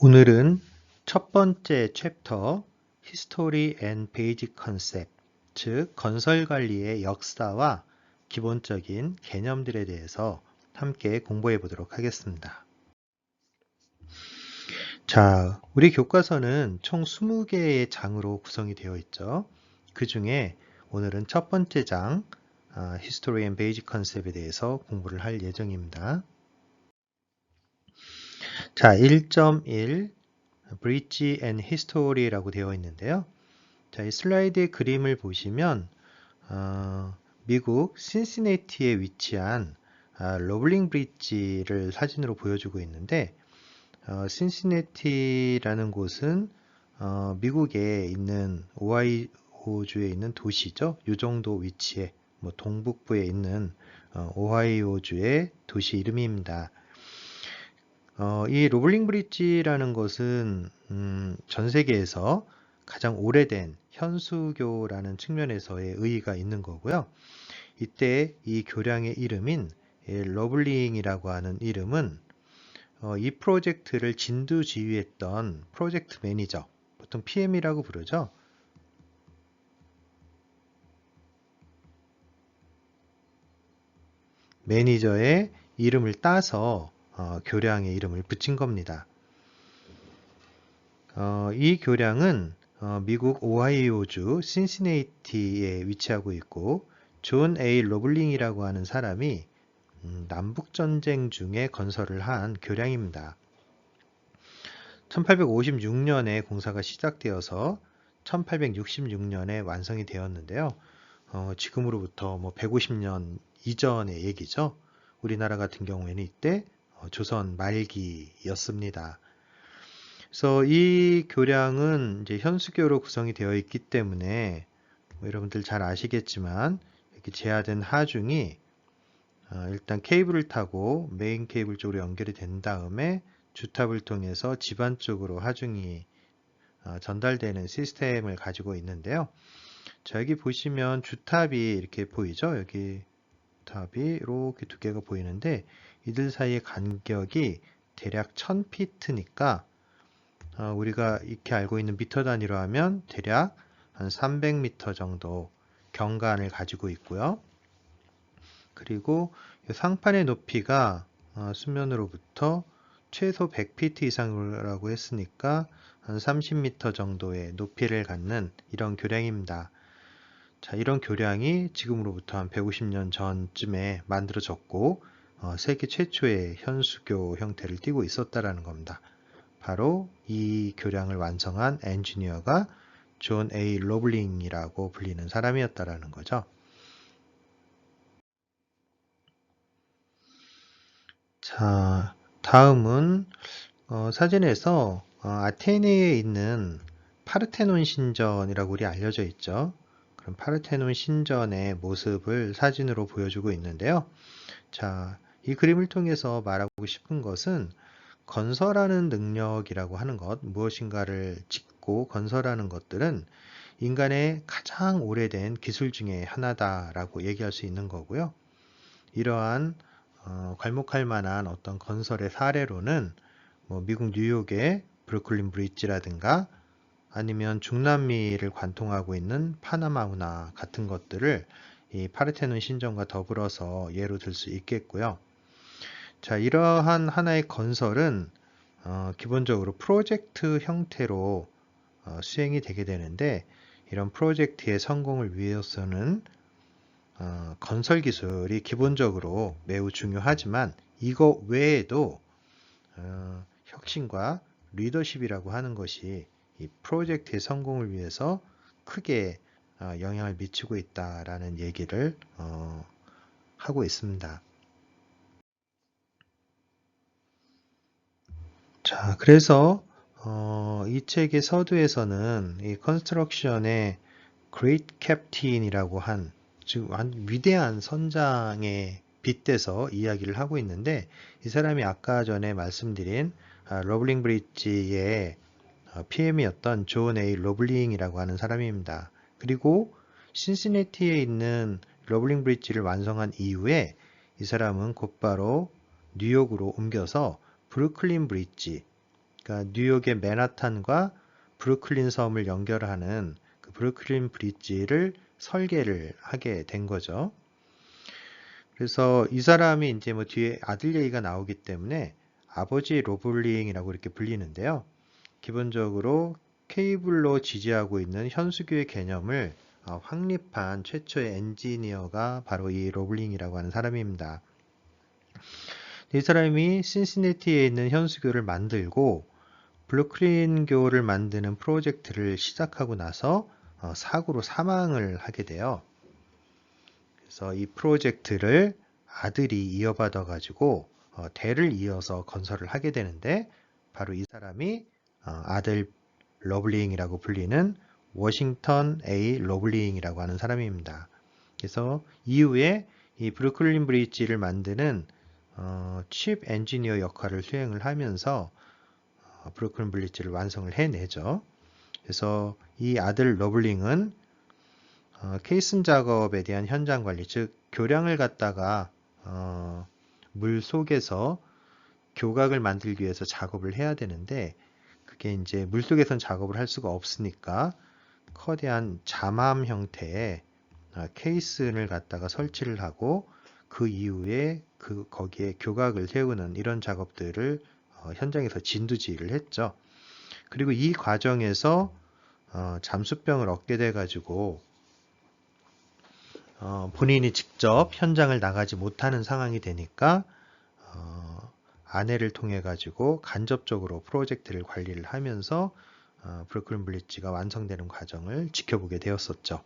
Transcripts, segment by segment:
오늘은 첫 번째 챕터 History and Basic Concept, 즉 건설 관리의 역사와 기본적인 개념들에 대해서 함께 공부해 보도록 하겠습니다. 자, 우리 교과서는 총 20개의 장으로 구성이 되어 있죠. 그 중에 오늘은 첫 번째 장 History and Basic Concept에 대해서 공부를 할 예정입니다. 자, 1.1 Bridge and History라고 되어 있는데요. 자, 이 슬라이드의 그림을 보시면 미국 신시내티에 위치한 러블링 브릿지를 사진으로 보여주고 있는데 신시내티라는 곳은 미국에 있는 오하이오주에 있는 도시죠. 이 정도 위치에 동북부에 있는 오하이오주의 도시 이름입니다. 이 러블링 브릿지라는 것은 전 세계에서 가장 오래된 현수교라는 측면에서의 의의가 있는 거고요. 이때 이 교량의 이름인 러블링이라고 하는 이름은 이 프로젝트를 진두지휘했던 프로젝트 매니저, 보통 PM이라고 부르죠. 매니저의 이름을 따서 교량의 이름을 붙인 겁니다. 이 교량은 미국 오하이오주 신시내티에 위치하고 있고 존 A. 러블링이라고 하는 사람이 남북전쟁 중에 건설을 한 교량입니다. 1856년에 공사가 시작되어서 1866년에 완성이 되었는데요. 지금으로부터 150년 이전의 얘기죠. 우리나라 같은 경우에는 이때 조선 말기였습니다. 그래서 이 교량은 이제 현수교로 구성이 되어 있기 때문에 여러분들 잘 아시겠지만 이렇게 제하된 하중이 일단 케이블을 타고 메인 케이블 쪽으로 연결이 된 다음에 주탑을 통해서 집안 쪽으로 하중이 전달되는 시스템을 가지고 있는데요. 자, 여기 보시면 주탑이 이렇게 보이죠? 여기 탑이 이렇게 두 개가 보이는데 이들 사이의 간격이 대략 1000피트니까 우리가 이렇게 알고 있는 미터 단위로 하면 대략 한 300m 정도 경관을 가지고 있고요. 그리고 상판의 높이가 수면으로부터 최소 100피트 이상이라고 했으니까 한 30m 정도의 높이를 갖는 이런 교량입니다. 자, 이런 교량이 지금으로부터 한 150년 전쯤에 만들어졌고 세계 최초의 현수교 형태를 띠고 있었다라는 겁니다. 바로 이 교량을 완성한 엔지니어가 존 A. 러블링이라고 불리는 사람이었다라는 거죠. 자, 다음은 사진에서 아테네에 있는 파르테논 신전이라고 우리 알려져 있죠. 그럼 파르테논 신전의 모습을 사진으로 보여주고 있는데요. 자, 이 그림을 통해서 말하고 싶은 것은 건설하는 능력이라고 하는 것, 무엇인가를 짓고 건설하는 것들은 인간의 가장 오래된 기술 중에 하나다라고 얘기할 수 있는 거고요. 이러한 괄목할 만한 어떤 건설의 사례로는 미국 뉴욕의 브루클린 브릿지라든가 아니면 중남미를 관통하고 있는 파나마 운하 같은 것들을 이 파르테논 신전과 더불어서 예로 들 수 있겠고요. 자, 이러한 하나의 건설은 기본적으로 프로젝트 형태로 수행이 되게 되는데 이런 프로젝트의 성공을 위해서는 건설 기술이 기본적으로 매우 중요하지만 이거 외에도 혁신과 리더십이라고 하는 것이 이 프로젝트의 성공을 위해서 크게 영향을 미치고 있다라는 얘기를 하고 있습니다. 자, 그래서 이 책의 서두에서는 이 컨스트럭션의 Great Captain이라고 한 즉 위대한 선장에 빗대서 이야기를 하고 있는데 이 사람이 아까 전에 말씀드린 러블링 브릿지의 PM이었던 존 A. 러블링이라고 하는 사람입니다. 그리고 신시내티에 있는 러블링 브릿지를 완성한 이후에 이 사람은 곧바로 뉴욕으로 옮겨서 브루클린 브릿지, 그러니까 뉴욕의 맨하탄과 브루클린 섬을 연결하는 그 브루클린 브릿지를 설계를 하게 된 거죠. 그래서 이 사람이 이제 뭐 뒤에 아들 얘기가 나오기 때문에 아버지 로블링이라고 이렇게 불리는데요. 기본적으로 케이블로 지지하고 있는 현수교의 개념을 확립한 최초의 엔지니어가 바로 이 로블링이라고 하는 사람입니다. 이 사람이 신시내티에 있는 현수교를 만들고 브루클린교를 만드는 프로젝트를 시작하고 나서 사고로 사망을 하게 돼요. 그래서 이 프로젝트를 아들이 이어받아 가지고 대를 이어서 건설을 하게 되는데 바로 이 사람이 아들 러블링이라고 불리는 워싱턴 A. 러블링이라고 하는 사람입니다. 그래서 이후에 이 브루클린 브릿지를 만드는 칩 엔지니어 역할을 수행을 하면서 브루클린 브릿지를 완성을 해내죠. 그래서 이 아들 러블링은 케이슨 작업에 대한 현장 관리, 즉 교량을 갖다가 물 속에서 교각을 만들기 위해서 작업을 해야 되는데 그게 이제 물 속에선 작업을 할 수가 없으니까 커다란 잠암 형태의 케이슨을 갖다가 설치를 하고 그 이후에 거기에 교각을 세우는 이런 작업들을 현장에서 진두지휘를 했죠. 그리고 이 과정에서 잠수병을 얻게 돼 가지고 본인이 직접 현장을 나가지 못하는 상황이 되니까 아내를 통해 가지고 간접적으로 프로젝트를 관리를 하면서 브루클린 브릿지가 완성되는 과정을 지켜보게 되었었죠.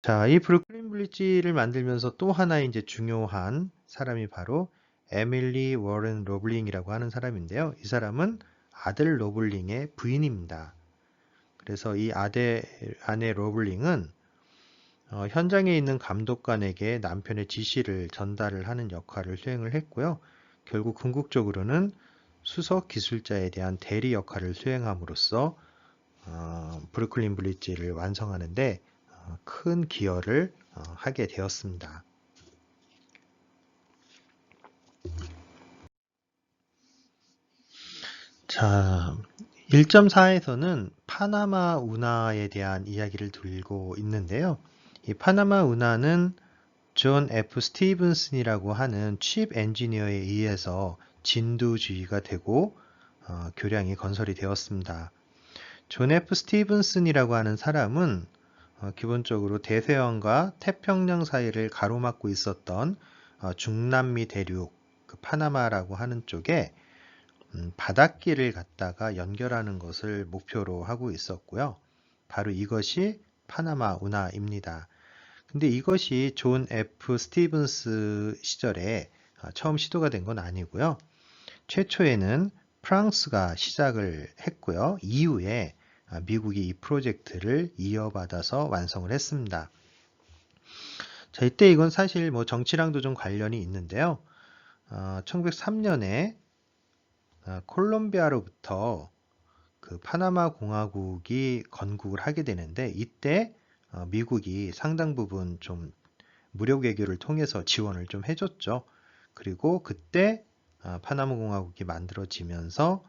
자, 이 브루클린 브릿지를 만들면서 또 하나 이제 중요한 사람이 바로 에밀리 워런 로블링이라고 하는 사람인데요. 이 사람은 아들 로블링의 부인입니다. 그래서 이 아내 로블링은 현장에 있는 감독관에게 남편의 지시를 전달을 하는 역할을 수행을 했고요. 결국 궁극적으로는 수석 기술자에 대한 대리 역할을 수행함으로써 브루클린 브릿지를 완성하는데 큰 기여를 하게 되었습니다. 자, 1.4에서는 파나마 운하에 대한 이야기를 들고 있는데요. 이 파나마 운하는 존 F. 스티븐슨이라고 하는 칩 엔지니어에 의해서 진두지휘가 되고 교량이 건설이 되었습니다. 존 F. 스티븐슨이라고 하는 사람은 기본적으로 대서양과 태평양 사이를 가로막고 있었던 중남미 대륙, 그 파나마라고 하는 쪽에 바닷길을 갖다가 연결하는 것을 목표로 하고 있었고요. 바로 이것이 파나마 운하입니다. 근데 이것이 존 F. 스티븐스 시절에 처음 시도가 된 건 아니고요. 최초에는 프랑스가 시작을 했고요. 이후에 미국이 이 프로젝트를 이어받아서 완성을 했습니다. 자, 이때 이건 사실 뭐 정치랑도 좀 관련이 있는데요. 1903년에 콜롬비아로부터 그 파나마 공화국이 건국을 하게 되는데 이때 미국이 상당 부분 좀 무력 외교를 통해서 지원을 좀 해줬죠. 그리고 그때 파나마 공화국이 만들어지면서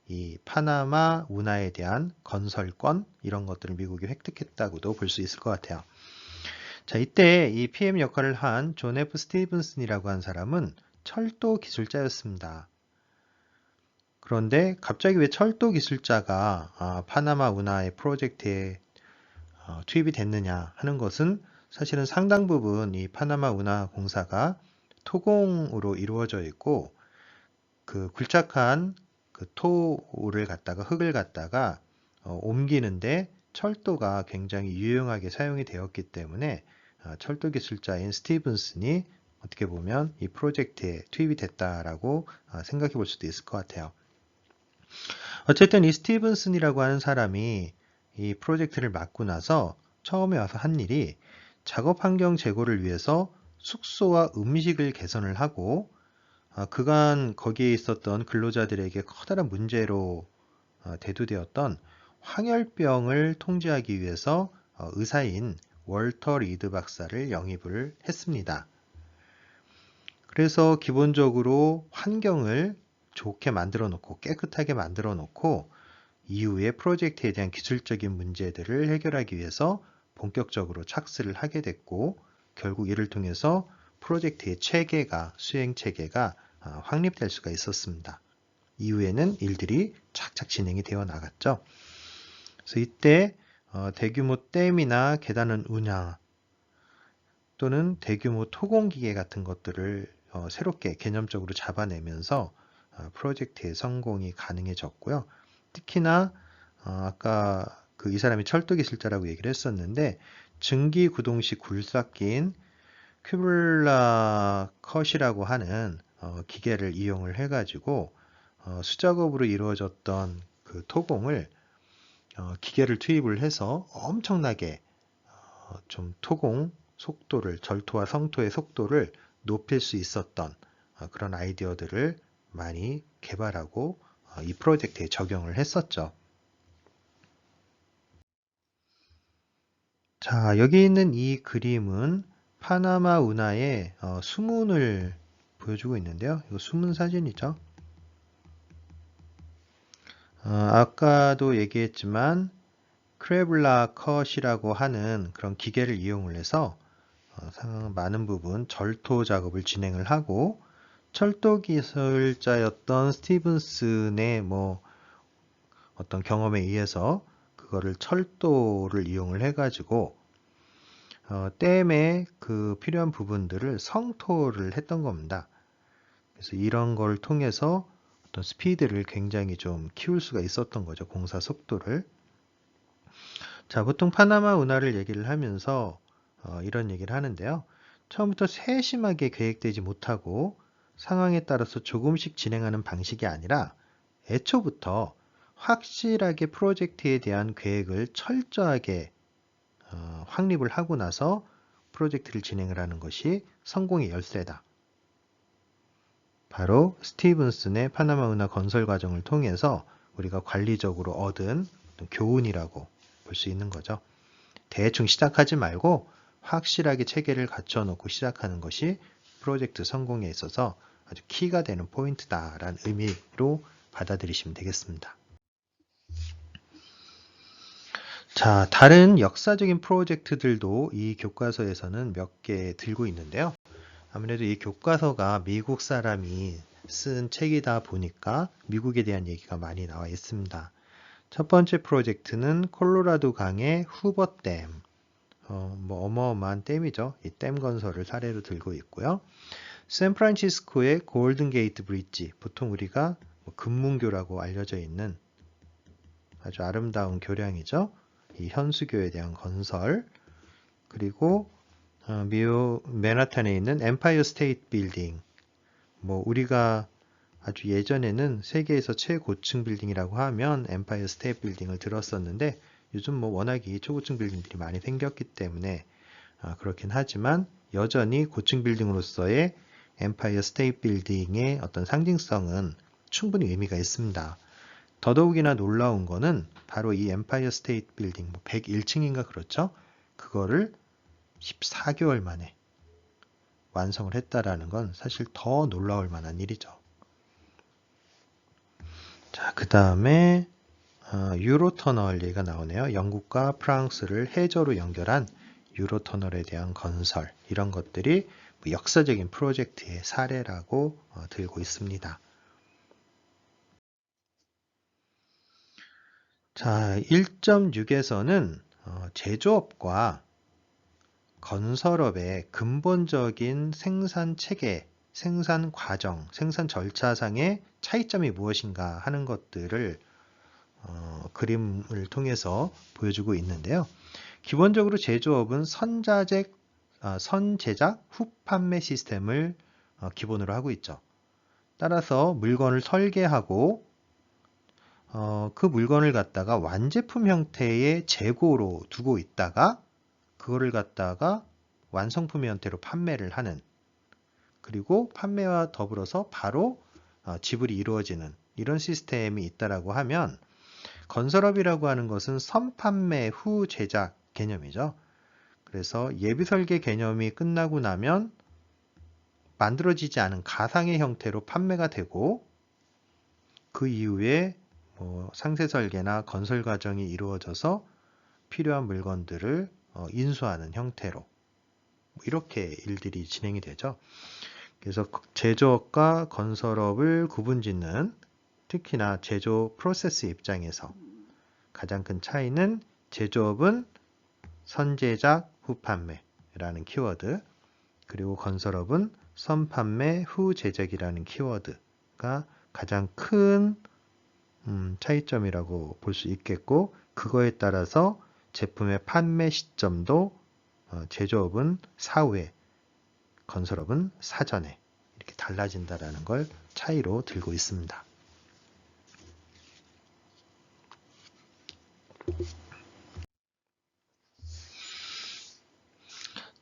이 파나마 운하에 대한 건설권 이런 것들을 미국이 획득했다고도 볼 수 있을 것 같아요. 자, 이때 이 PM 역할을 한 존 F. 스티븐슨이라고 한 사람은 철도 기술자였습니다. 그런데 갑자기 왜 철도 기술자가 파나마 운하의 프로젝트에 투입이 됐느냐 하는 것은 사실은 상당 부분 이 파나마 운하 공사가 토공으로 이루어져 있고 그 굴착한 그 토를 갖다가 흙을 갖다가 옮기는데 철도가 굉장히 유용하게 사용이 되었기 때문에 철도 기술자인 스티븐슨이 어떻게 보면 이 프로젝트에 투입이 됐다라고 생각해 볼 수도 있을 것 같아요. 어쨌든 이 스티븐슨이라고 하는 사람이 이 프로젝트를 맡고 나서 처음에 와서 한 일이 작업 환경 제고를 위해서 숙소와 음식을 개선을 하고 그간 거기에 있었던 근로자들에게 커다란 문제로 대두되었던 황열병을 통제하기 위해서 의사인 월터 리드 박사를 영입을 했습니다. 그래서 기본적으로 환경을 좋게 만들어 놓고 깨끗하게 만들어 놓고 이후에 프로젝트에 대한 기술적인 문제들을 해결하기 위해서 본격적으로 착수를 하게 됐고 결국 이를 통해서 프로젝트의 체계가 수행 체계가 확립될 수가 있었습니다. 이후에는 일들이 착착 진행이 되어 나갔죠. 그래서 이때 대규모 댐이나 계단은 운하 또는 대규모 토공기계 같은 것들을 새롭게 개념적으로 잡아내면서 프로젝트의 성공이 가능해졌고요. 특히나 아까 이 사람이 철도 기술자라고 얘기를 했었는데 증기 구동식 굴삭기인 큐블라 컷이라고 하는 기계를 이용을 해가지고 수작업으로 이루어졌던 그 토공을 기계를 투입을 해서 엄청나게 좀 토공 속도를 절토와 성토의 속도를 높일 수 있었던 그런 아이디어들을 많이 개발하고 이 프로젝트에 적용을 했었죠. 자, 여기 있는 이 그림은 파나마 운하의 수문을 보여주고 있는데요. 이거 수문 사진이죠. 아까도 얘기했지만 크레블라 컷이라고 하는 그런 기계를 이용을 해서 많은 부분 절토 작업을 진행을 하고 철도 기술자였던 스티븐슨의 어떤 경험에 의해서 그거를 철도를 이용을 해가지고 댐의 그 필요한 부분들을 성토를 했던 겁니다. 그래서 이런 걸 통해서 어떤 스피드를 굉장히 좀 키울 수가 있었던 거죠. 공사 속도를. 자, 보통 파나마 운하를 얘기를 하면서 이런 얘기를 하는데요. 처음부터 세심하게 계획되지 못하고 상황에 따라서 조금씩 진행하는 방식이 아니라 애초부터 확실하게 프로젝트에 대한 계획을 철저하게 확립을 하고 나서 프로젝트를 진행을 하는 것이 성공의 열쇠다. 바로 스티븐슨의 파나마 운하 건설 과정을 통해서 우리가 관리적으로 얻은 교훈이라고 볼 수 있는 거죠. 대충 시작하지 말고 확실하게 체계를 갖춰 놓고 시작하는 것이 프로젝트 성공에 있어서 아주 키가 되는 포인트다라는 의미로 받아들이시면 되겠습니다. 자, 다른 역사적인 프로젝트들도 이 교과서에서는 몇 개 들고 있는데요. 아무래도 이 교과서가 미국 사람이 쓴 책이다 보니까 미국에 대한 얘기가 많이 나와 있습니다. 첫 번째 프로젝트는 콜로라도 강의 후버댐, 어마어마한 댐이죠. 이 댐 건설을 사례로 들고 있고요. 샌프란시스코의 골든 게이트 브릿지, 보통 우리가 금문교라고 알려져 있는 아주 아름다운 교량이죠. 이 현수교에 대한 건설, 그리고 맨하탄에 있는 엠파이어 스테이트 빌딩, 우리가 아주 예전에는 세계에서 최고층 빌딩이라고 하면 엠파이어 스테이트 빌딩을 들었었는데 요즘 워낙에 초고층 빌딩들이 많이 생겼기 때문에 그렇긴 하지만 여전히 고층 빌딩으로서의 엠파이어 스테이트 빌딩의 어떤 상징성은 충분히 의미가 있습니다. 더더욱이나 놀라운 거는 바로 이 엠파이어 스테이트 빌딩 101층인가 그렇죠? 그거를 14개월 만에 완성을 했다라는 건 사실 더 놀라울 만한 일이죠. 자, 그 다음에 유로터널 얘기가 나오네요. 영국과 프랑스를 해저로 연결한 유로터널에 대한 건설, 이런 것들이 역사적인 프로젝트의 사례라고 들고 있습니다. 자, 1.6에서는 제조업과 건설업의 근본적인 생산 체계, 생산 과정, 생산 절차상의 차이점이 무엇인가 하는 것들을 그림을 통해서 보여주고 있는데요. 기본적으로 제조업은 선제작 후 판매 시스템을 기본으로 하고 있죠. 따라서 물건을 설계하고 그 물건을 갖다가 완제품 형태의 재고로 두고 있다가 그거를 갖다가 완성품의 형태로 판매를 하는, 그리고 판매와 더불어서 바로 지불이 이루어지는 이런 시스템이 있다라고 하면 건설업이라고 하는 것은 선판매 후 제작 개념이죠. 그래서 예비 설계 개념이 끝나고 나면 만들어지지 않은 가상의 형태로 판매가 되고 그 이후에 상세 설계나 건설 과정이 이루어져서 필요한 물건들을 인수하는 형태로 이렇게 일들이 진행이 되죠. 그래서 제조업과 건설업을 구분짓는, 특히나 제조 프로세스 입장에서 가장 큰 차이는, 제조업은 선제작, 후판매라는 키워드, 그리고 건설업은 선판매, 후제작이라는 키워드가 가장 큰 차이점이라고 볼 수 있겠고, 그거에 따라서 제품의 판매 시점도 제조업은 사후에, 건설업은 사전에 이렇게 달라진다라는 걸 차이로 들고 있습니다.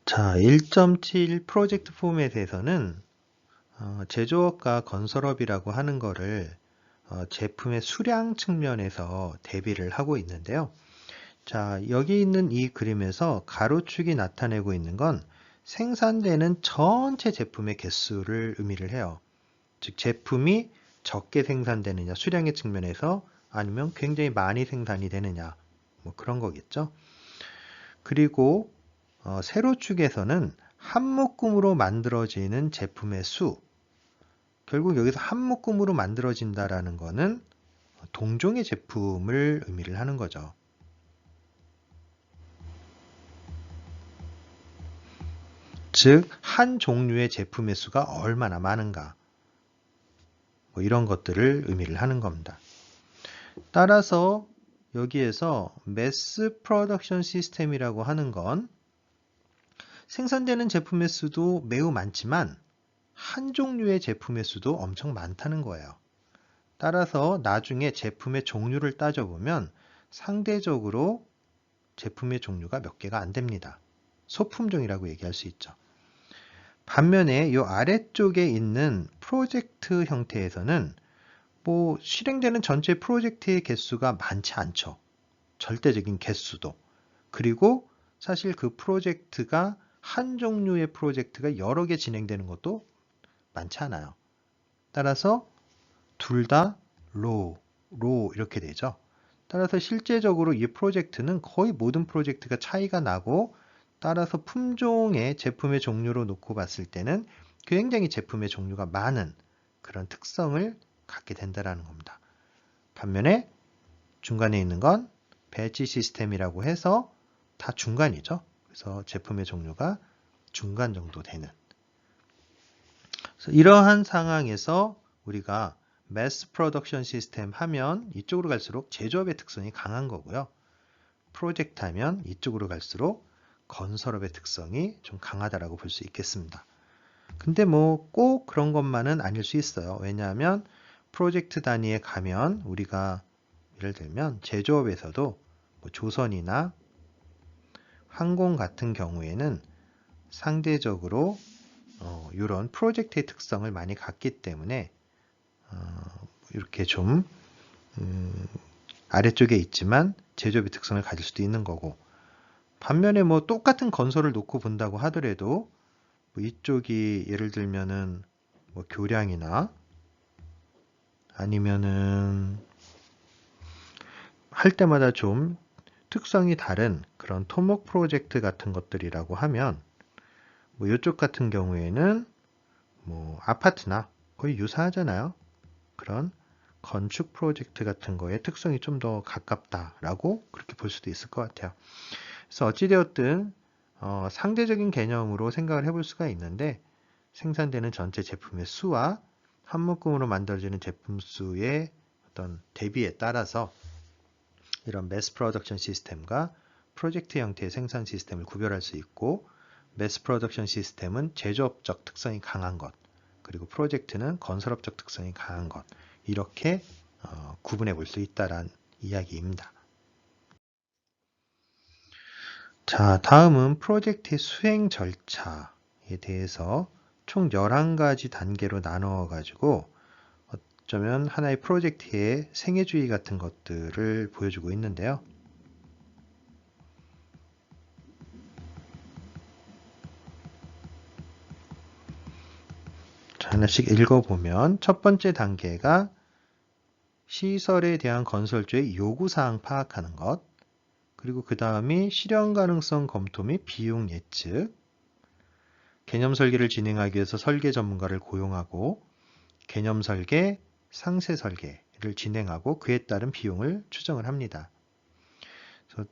자, 1.7 프로젝트 포맷에서는 제조업과 건설업이라고 하는 거를 제품의 수량 측면에서 대비를 하고 있는데요. 자, 여기 있는 이 그림에서 가로축이 나타내고 있는 건 생산되는 전체 제품의 개수를 의미를 해요. 즉, 제품이 적게 생산되느냐, 수량의 측면에서, 아니면 굉장히 많이 생산이 되느냐, 뭐 그런 거겠죠. 그리고 세로축에서는 한 묶음으로 만들어지는 제품의 수, 결국 여기서 한 묶음으로 만들어진다라는 거는 동종의 제품을 의미를 하는 거죠. 즉, 한 종류의 제품의 수가 얼마나 많은가, 뭐 이런 것들을 의미를 하는 겁니다. 따라서 여기에서 매스 프로덕션 시스템이라고 하는 건 생산되는 제품의 수도 매우 많지만 한 종류의 제품의 수도 엄청 많다는 거예요. 따라서 나중에 제품의 종류를 따져보면 상대적으로 제품의 종류가 몇 개가 안 됩니다. 소품종이라고 얘기할 수 있죠. 반면에 이 아래쪽에 있는 프로젝트 형태에서는 실행되는 전체 프로젝트의 개수가 많지 않죠. 절대적인 개수도. 그리고 사실 그 프로젝트가 한 종류의 프로젝트가 여러 개 진행되는 것도 많지 않아요. 따라서 둘 다 로우 이렇게 되죠. 따라서 실제적으로 이 프로젝트는 거의 모든 프로젝트가 차이가 나고, 따라서 품종의 제품의 종류로 놓고 봤을 때는 굉장히 제품의 종류가 많은 그런 특성을 갖게 된다는 겁니다. 반면에 중간에 있는 건 배치 시스템이라고 해서 다 중간이죠. 그래서 제품의 종류가 중간 정도 되는. 그래서 이러한 상황에서 우리가 매스 프로덕션 시스템 하면 이쪽으로 갈수록 제조업의 특성이 강한 거고요. 프로젝트 하면 이쪽으로 갈수록 건설업의 특성이 좀 강하다라고 볼 수 있겠습니다. 근데 꼭 그런 것만은 아닐 수 있어요. 왜냐하면 프로젝트 단위에 가면 우리가 예를 들면 제조업에서도 조선이나 항공 같은 경우에는 상대적으로 이런 프로젝트의 특성을 많이 갖기 때문에 이렇게 좀 아래쪽에 있지만 제조업의 특성을 가질 수도 있는 거고, 반면에 똑같은 건설을 놓고 본다고 하더라도 이쪽이 예를 들면은 교량이나 아니면은 할 때마다 좀 특성이 다른 그런 토목 프로젝트 같은 것들이라고 하면 이쪽 같은 경우에는 아파트나 거의 유사하잖아요. 그런 건축 프로젝트 같은 거에 특성이 좀 더 가깝다라고 그렇게 볼 수도 있을 것 같아요. 그래서 어찌되었든 상대적인 개념으로 생각을 해볼 수가 있는데, 생산되는 전체 제품의 수와 한 묶음으로 만들어지는 제품 수의 어떤 대비에 따라서 이런 매스 프로덕션 시스템과 프로젝트 형태의 생산 시스템을 구별할 수 있고, 매스 프로덕션 시스템은 제조업적 특성이 강한 것, 그리고 프로젝트는 건설업적 특성이 강한 것, 이렇게 구분해 볼 수 있다는 이야기입니다. 자, 다음은 프로젝트의 수행 절차에 대해서 총 11가지 단계로 나누어 가지고 어쩌면 하나의 프로젝트의 생애주의 같은 것들을 보여주고 있는데요. 자, 하나씩 읽어보면 첫 번째 단계가 시설에 대한 건설주의 요구사항 파악하는 것, 그리고 그 다음이 실현 가능성 검토 및 비용 예측, 개념 설계를 진행하기 위해서 설계 전문가를 고용하고 개념 설계, 상세 설계를 진행하고 그에 따른 비용을 추정을 합니다. 그래서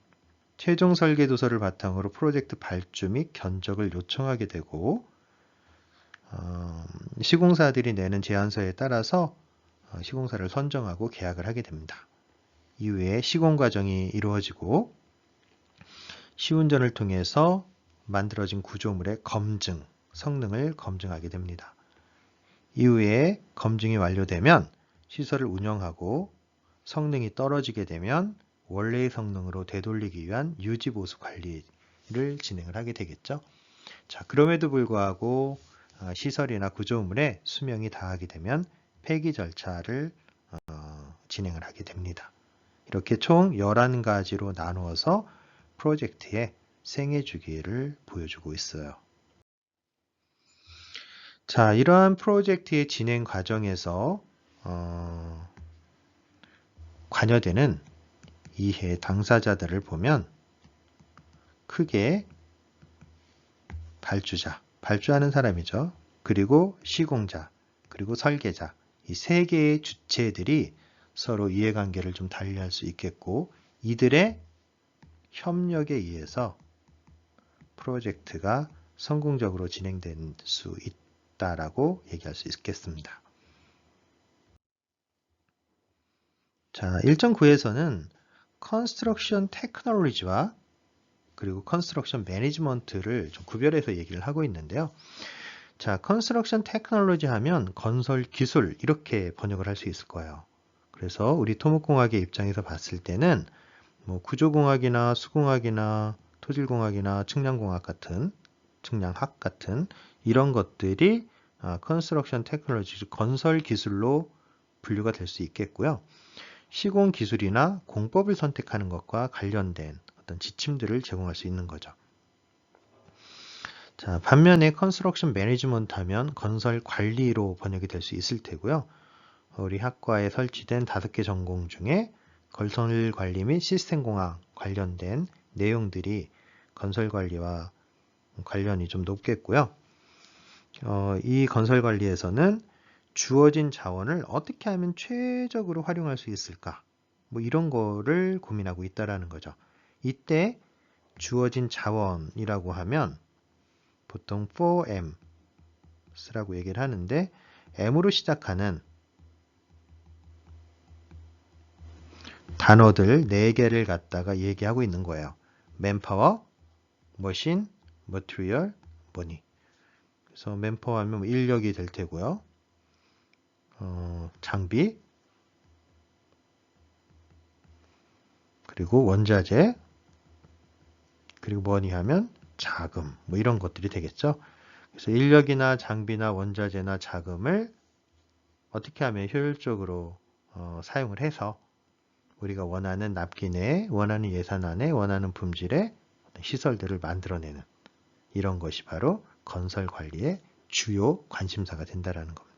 최종 설계 도서를 바탕으로 프로젝트 발주 및 견적을 요청하게 되고 시공사들이 내는 제안서에 따라서 시공사를 선정하고 계약을 하게 됩니다. 이후에 시공 과정이 이루어지고 시운전을 통해서 만들어진 구조물의 검증, 성능을 검증하게 됩니다. 이후에 검증이 완료되면 시설을 운영하고 성능이 떨어지게 되면 원래의 성능으로 되돌리기 위한 유지보수 관리를 진행을 하게 되겠죠. 자, 그럼에도 불구하고 시설이나 구조물의 수명이 다하게 되면 폐기 절차를 진행을 하게 됩니다. 이렇게 총 11가지로 나누어서 프로젝트의 생애 주기를 보여주고 있어요. 자, 이러한 프로젝트의 진행 과정에서 관여되는 이해 당사자들을 보면 크게 발주자, 발주하는 사람이죠. 그리고 시공자, 그리고 설계자, 이 세 개의 주체들이 서로 이해관계를 좀 달리할 수 있겠고 이들의 협력에 의해서 프로젝트가 성공적으로 진행될 수 있다라고 얘기할 수 있겠습니다. 자, 1.9에서는 컨스트럭션 테크놀로지와 그리고 컨스트럭션 매니지먼트를 좀 구별해서 얘기를 하고 있는데요. 자, 컨스트럭션 테크놀로지 하면 건설 기술 이렇게 번역을 할 수 있을 거예요. 그래서 우리 토목공학의 입장에서 봤을 때는 뭐 구조공학이나 수공학이나 토질공학이나 측량공학 같은 측량학 같은 이런 것들이 컨스트럭션 테크놀로지 건설 기술로 분류가 될 수 있겠고요. 시공 기술이나 공법을 선택하는 것과 관련된 어떤 지침들을 제공할 수 있는 거죠. 자, 반면에 컨스트럭션 매니지먼트 하면 건설 관리로 번역이 될 수 있을 테고요. 우리 학과에 설치된 5개 전공 중에 건설 관리 및 시스템 공학 관련된 내용들이 건설 관리와 관련이 좀 높겠고요. 이 건설 관리에서는 주어진 자원을 어떻게 하면 최적으로 활용할 수 있을까? 뭐 이런 거를 고민하고 있다라는 거죠. 이때 주어진 자원이라고 하면 보통 4Ms라고 얘기를 하는데 M으로 시작하는 단어들 4개를 갖다가 얘기하고 있는 거예요. 맨파워, 머신, 머티리얼, 머니. 그래서 맨파워 하면 인력이 될 테고요. 장비, 그리고 원자재, 그리고 머니 하면 자금, 뭐 이런 것들이 되겠죠. 그래서 인력이나 장비나 원자재나 자금을 어떻게 하면 효율적으로 사용을 해서 우리가 원하는 납기 내에, 원하는 예산 안에, 원하는 품질의 시설들을 만들어내는 이런 것이 바로 건설 관리의 주요 관심사가 된다는 겁니다.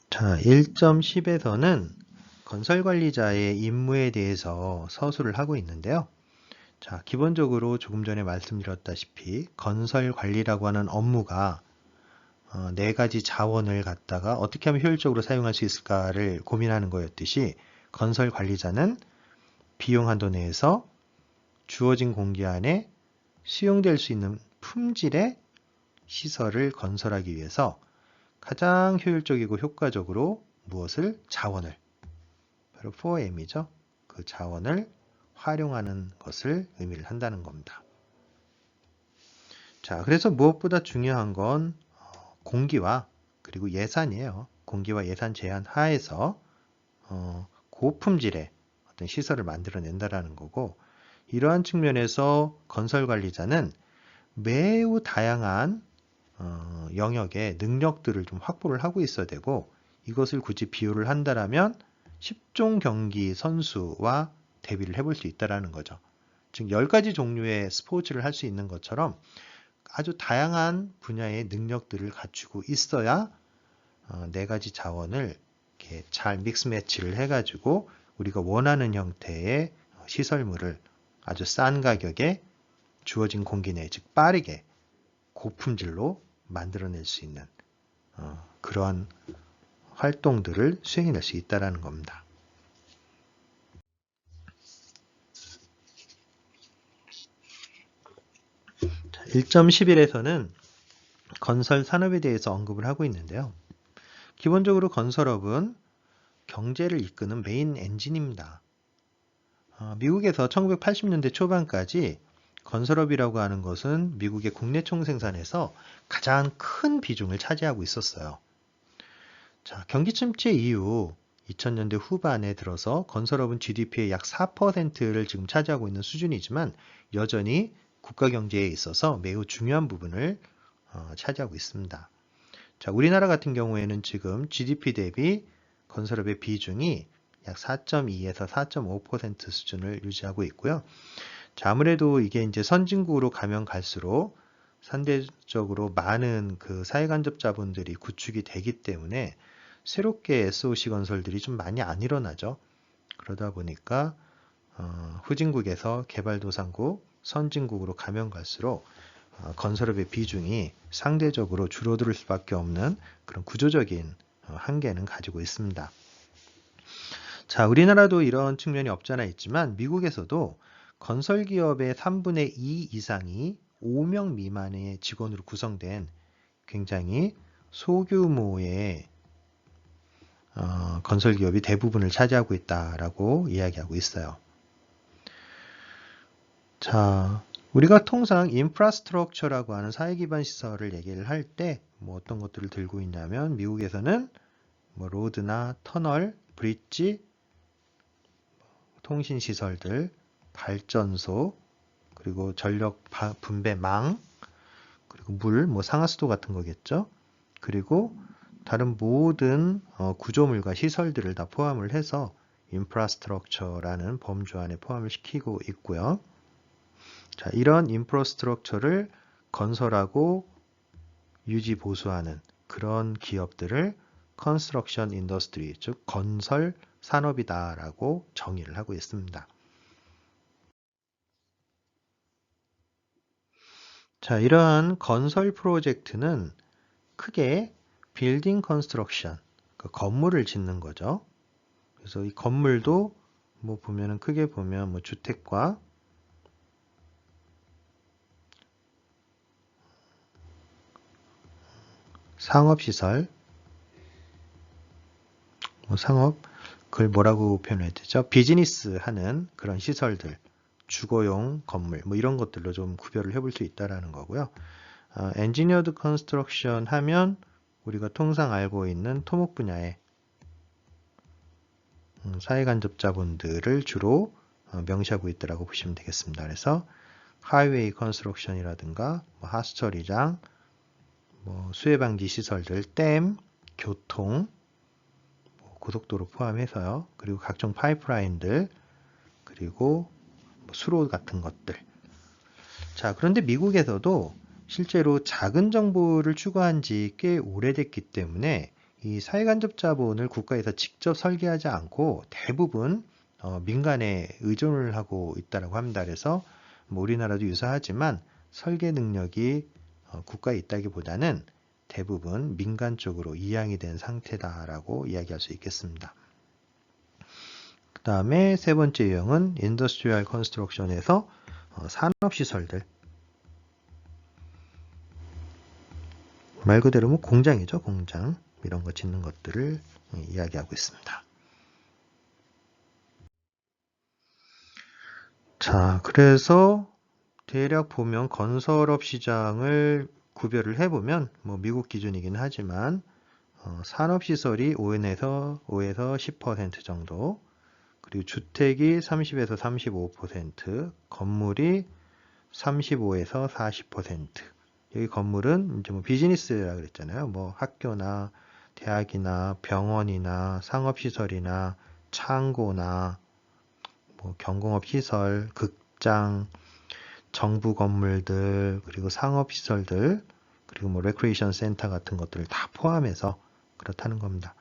자, 1.10에서는 건설관리자의 임무에 대해서 서술을 하고 있는데요. 자, 기본적으로 조금 전에 말씀드렸다시피 건설관리라고 하는 업무가 4가지 자원을 갖다가 어떻게 하면 효율적으로 사용할 수 있을까를 고민하는 거였듯이 건설관리자는 비용 한도 내에서 주어진 공기 안에 수용될 수 있는 품질의 시설을 건설하기 위해서 가장 효율적이고 효과적으로 무엇을? 자원을, 바로 4M이죠. 그 자원을 활용하는 것을 의미를 한다는 겁니다. 자, 그래서 무엇보다 중요한 건 공기와 그리고 예산이에요. 공기와 예산 제한 하에서 고품질의 어떤 시설을 만들어낸다라는 거고, 이러한 측면에서 건설관리자는 매우 다양한 영역의 능력들을 좀 확보를 하고 있어야 되고, 이것을 굳이 비유를 한다라면 10종 경기 선수와 대비를 해볼 수 있다는 거죠. 즉 10가지 종류의 스포츠를 할 수 있는 것처럼 아주 다양한 분야의 능력들을 갖추고 있어야 네 가지 자원을 이렇게 잘 믹스 매치를 해가지고 우리가 원하는 형태의 시설물을 아주 싼 가격에 주어진 공기 내에 즉 빠르게 고품질로 만들어낼 수 있는 그러한 활동들을 수행해낼 수 있다는 겁니다. 1.11에서는 건설 산업에 대해서 언급을 하고 있는데요. 기본적으로 건설업은 경제를 이끄는 메인 엔진입니다. 미국에서 1980년대 초반까지 건설업이라고 하는 것은 미국의 국내 총생산에서 가장 큰 비중을 차지하고 있었어요. 자, 경기 침체 이후 2000년대 후반에 들어서 건설업은 GDP의 약 4%를 지금 차지하고 있는 수준이지만 여전히 국가 경제에 있어서 매우 중요한 부분을 차지하고 있습니다. 자, 우리나라 같은 경우에는 지금 GDP 대비 건설업의 비중이 약 4.2에서 4.5% 수준을 유지하고 있고요. 자, 아무래도 이게 이제 선진국으로 가면 갈수록 상대적으로 많은 그 사회간접 자본들이 구축이 되기 때문에 새롭게 SOC 건설들이 좀 많이 안 일어나죠. 그러다 보니까 후진국에서 개발도상국, 선진국으로 가면 갈수록 건설업의 비중이 상대적으로 줄어들 수밖에 없는 그런 구조적인 한계는 가지고 있습니다. 자, 우리나라도 이런 측면이 없잖아 있지만 미국에서도 건설기업의 3분의 2 이상이 5명 미만의 직원으로 구성된 굉장히 소규모의 건설기업이 대부분을 차지하고 있다라고 이야기하고 있어요. 자, 우리가 통상 인프라스트럭처라고 하는 사회기반 시설을 얘기를 할 때 뭐 어떤 것들을 들고 있냐면 미국에서는 뭐 로드나 터널, 브릿지, 통신시설들, 발전소, 그리고 전력 분배망, 그리고 물, 뭐 상하수도 같은 거겠죠. 그리고 다른 모든 구조물과 시설들을 다 포함을 해서 인프라스트럭처라는 범주 안에 포함을 시키고 있고요. 자, 이런 인프라스트럭처를 건설하고 유지 보수하는 그런 기업들을 컨스트럭션 인더스트리, 즉 건설 산업이다라고 정의를 하고 있습니다. 자, 이러한 건설 프로젝트는 크게 빌딩 컨스트럭션, 그 건물을 짓는 거죠. 그래서 이 건물도 뭐 보면은 크게 보면 뭐 주택과 상업시설, 뭐 상업, 그걸 뭐라고 표현해야 되죠? 비즈니스 하는 그런 시설들, 주거용 건물, 뭐 이런 것들로 좀 구별을 해볼 수 있다라는 거고요. 엔지니어드 컨스트럭션 하면 우리가 통상 알고 있는 토목 분야의 사회간접자본들을 주로 명시하고 있다라고 보시면 되겠습니다. 그래서 하이웨이 컨스트럭션이라든가 뭐 하수처리장, 뭐 수해방지 시설들, 댐, 교통, 뭐 고속도로 포함해서요. 그리고 각종 파이프라인들, 그리고 뭐 수로 같은 것들. 자, 그런데 미국에서도 실제로 작은 정보를 추구한 지 꽤 오래됐기 때문에 이 사회간접 자본을 국가에서 직접 설계하지 않고 대부분 민간에 의존을 하고 있다고 합니다. 그래서 뭐 우리나라도 유사하지만 설계 능력이 국가에 있다기보다는 대부분 민간 쪽으로 이양이 된 상태다라고 이야기할 수 있겠습니다. 그 다음에 세 번째 유형은 인더스트리얼 컨스트럭션에서 산업시설들, 말 그대로 뭐 공장이죠. 공장. 이런 거 짓는 것들을 이야기하고 있습니다. 자, 그래서 대략 보면 건설업 시장을 구별을 해보면 뭐 미국 기준이긴 하지만 산업시설이 5에서 10% 정도, 그리고 주택이 30에서 35%, 건물이 35에서 40%. 여기 건물은 이제 뭐 비즈니스라 그랬잖아요. 뭐 학교나 대학이나 병원이나 상업시설이나 창고나 뭐 경공업 시설, 극장, 정부 건물들, 그리고 상업시설들, 그리고 뭐 레크레이션 센터 같은 것들을 다 포함해서 그렇다는 겁니다.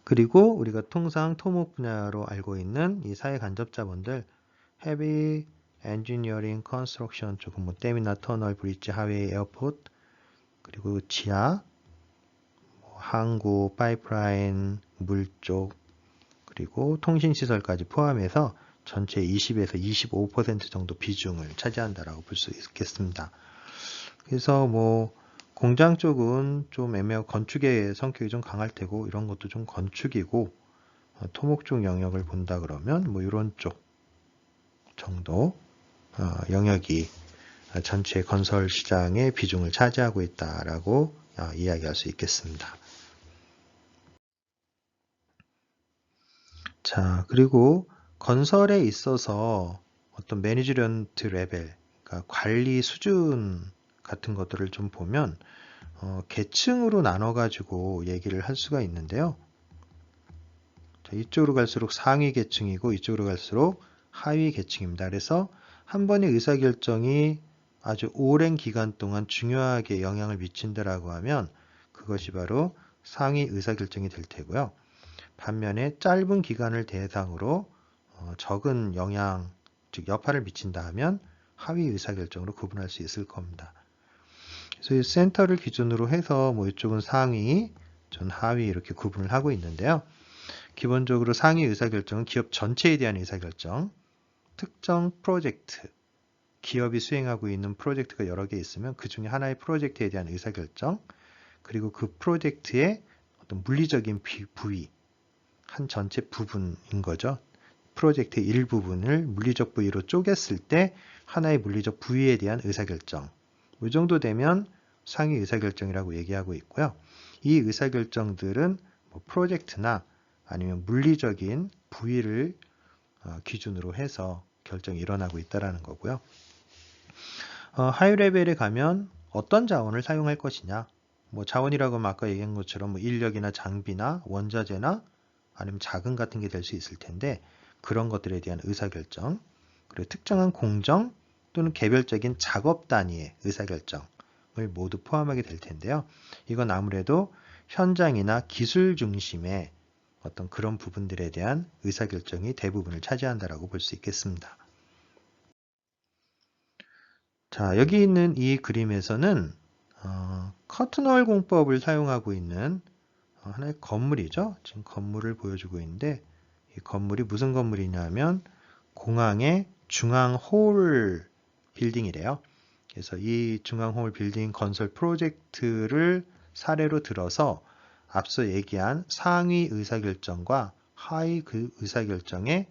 그리고 우리가 통상 토목 분야로 알고 있는 이 사회 간접자본들, heavy engineering construction 쪽은 뭐 댐이나 터널, 브릿지, 하웨이, 에어포트, 그리고 지하, 뭐 항구, 파이프라인, 물 쪽, 그리고 통신시설까지 포함해서 전체 20에서 25% 정도 비중을 차지한다라고 볼 수 있겠습니다. 그래서 뭐 공장 쪽은 좀 애매하고 건축의 성격이 좀 강할 테고 이런 것도 좀 건축이고 토목 쪽 영역을 본다 그러면 뭐 이런 쪽 정도 영역이 전체 건설 시장의 비중을 차지하고 있다라고 이야기할 수 있겠습니다. 자, 그리고 건설에 있어서 어떤 매니지먼트 레벨, 그러니까 관리 수준 같은 것들을 좀 보면 계층으로 나눠가지고 얘기를 할 수가 있는데요. 자, 이쪽으로 갈수록 상위 계층이고 이쪽으로 갈수록 하위 계층입니다. 그래서 한 번의 의사결정이 아주 오랜 기간 동안 중요하게 영향을 미친다라고 하면 그것이 바로 상위 의사결정이 될 테고요. 반면에 짧은 기간을 대상으로 적은 영향, 즉 여파를 미친다 하면 하위 의사결정으로 구분할 수 있을 겁니다. 그래서 이 센터를 기준으로 해서 뭐 이쪽은 상위, 전 하위 이렇게 구분을 하고 있는데요. 기본적으로 상위 의사결정은 기업 전체에 대한 의사결정, 특정 프로젝트, 기업이 수행하고 있는 프로젝트가 여러 개 있으면 그 중에 하나의 프로젝트에 대한 의사결정, 그리고 그 프로젝트의 어떤 물리적인 부위, 한 전체 부분인 거죠. 프로젝트의 일부분을 물리적 부위로 쪼갰을 때 하나의 물리적 부위에 대한 의사결정. 이 정도 되면 상위 의사결정이라고 얘기하고 있고요. 이 의사결정들은 뭐 프로젝트나 아니면 물리적인 부위를 기준으로 해서 결정이 일어나고 있다는 거고요. 하이 레벨에 가면 어떤 자원을 사용할 것이냐. 뭐 자원이라고 하면 아까 얘기한 것처럼 뭐 인력이나 장비나 원자재나 아니면 자금 같은 게 될 수 있을 텐데 그런 것들에 대한 의사결정, 그리고 특정한 공정 또는 개별적인 작업 단위의 의사결정을 모두 포함하게 될 텐데요. 이건 아무래도 현장이나 기술 중심의 어떤 그런 부분들에 대한 의사결정이 대부분을 차지한다라고 볼 수 있겠습니다. 자, 여기 있는 이 그림에서는 커튼홀 공법을 사용하고 있는 하나의 건물이죠. 지금 건물을 보여주고 있는데 이 건물이 무슨 건물이냐면 공항의 중앙홀 빌딩이래요. 그래서 이 중앙홀 빌딩 건설 프로젝트를 사례로 들어서 앞서 얘기한 상위 의사결정과 하위 그 의사결정의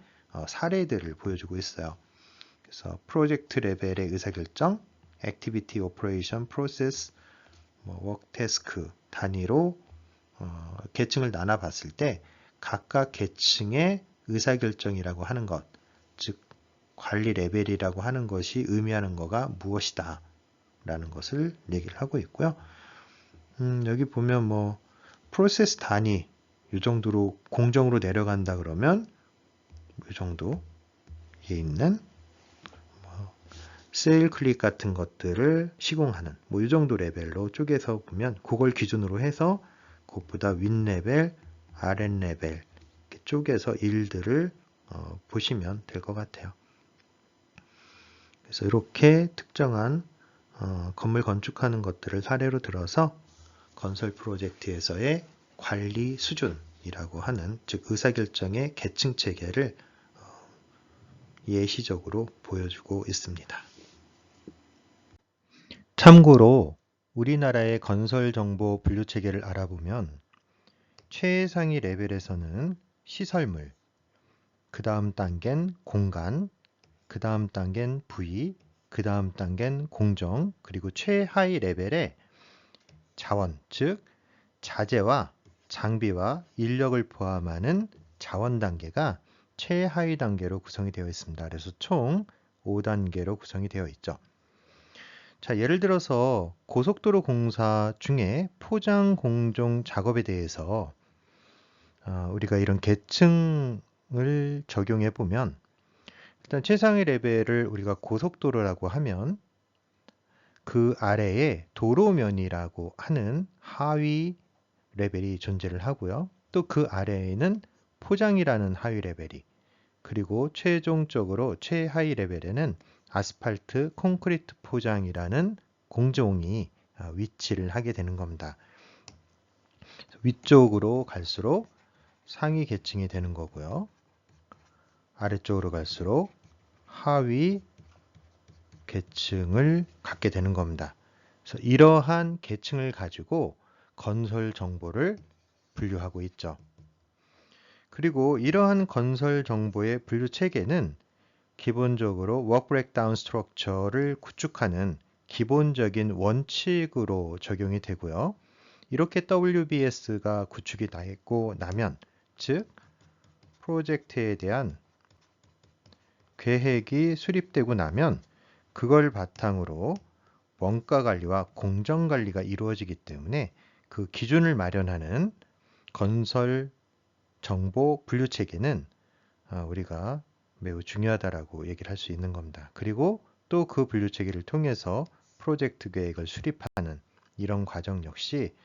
사례들을 보여주고 있어요. 그래서 프로젝트 레벨의 의사결정, 액티비티, 오퍼레이션, 프로세스, 워크 태스크 단위로 계층을 나눠봤을 때 각각 계층의 의사결정이라고 하는 것, 즉 관리 레벨이라고 하는 것이 의미하는 거가 무엇이다 라는 것을 얘기를 하고 있고요. 여기 보면 뭐 프로세스 단위 이 정도로 공정으로 내려간다 그러면 이 정도에 있는 세일 클릭 같은 것들을 시공하는 뭐 이 정도 레벨로 쪼개서 보면 그걸 기준으로 해서 그것보다 윗레벨, 아랫레벨 이렇게 쪼개서 일들을 보시면 될 것 같아요. 그래서 이렇게 특정한 건물 건축하는 것들을 사례로 들어서 건설 프로젝트에서의 관리 수준이라고 하는 즉 의사결정의 계층 체계를 예시적으로 보여주고 있습니다. 참고로 우리나라의 건설 정보 분류 체계를 알아보면 최상위 레벨에서는 시설물, 그 다음 단계는 공간, 그 다음 단계는 부위, 그 다음 단계는 공정, 그리고 최하위 레벨에 자원, 즉 자재와 장비와 인력을 포함하는 자원 단계가 최하위 단계로 구성이 되어 있습니다. 그래서 총 5단계로 구성이 되어 있죠. 자, 예를 들어서 고속도로 공사 중에 포장 공정 작업에 대해서 우리가 이런 계층을 적용해 보면 일단 최상위 레벨을 우리가 고속도로라고 하면 그 아래에 도로면이라고 하는 하위 레벨이 존재를 하고요. 또 그 아래에는 포장이라는 하위 레벨이, 그리고 최종적으로 최하위 레벨에는 아스팔트, 콘크리트 포장이라는 공종이 위치를 하게 되는 겁니다. 위쪽으로 갈수록 상위 계층이 되는 거고요. 아래쪽으로 갈수록 하위 계층을 갖게 되는 겁니다. 그래서 이러한 계층을 가지고 건설 정보를 분류하고 있죠. 그리고 이러한 건설 정보의 분류 체계는 기본적으로 Work Breakdown Structure를 구축하는 기본적인 원칙으로 적용이 되고요. 이렇게 WBS가 구축이 되고 나면, 즉 프로젝트에 대한 계획이 수립되고 나면 그걸 바탕으로 원가 관리와 공정 관리가 이루어지기 때문에 그 기준을 마련하는 건설 정보 분류 체계는 우리가 매우 중요하다라고 얘기를 할 수 있는 겁니다. 그리고 또 그 분류 체계를 통해서 프로젝트 계획을 수립하는 이런 과정 역시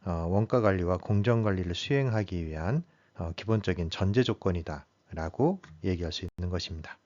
원가 관리와 공정 관리를 수행하기 위한 기본적인 전제 조건이다라고 얘기할 수 있는 것입니다.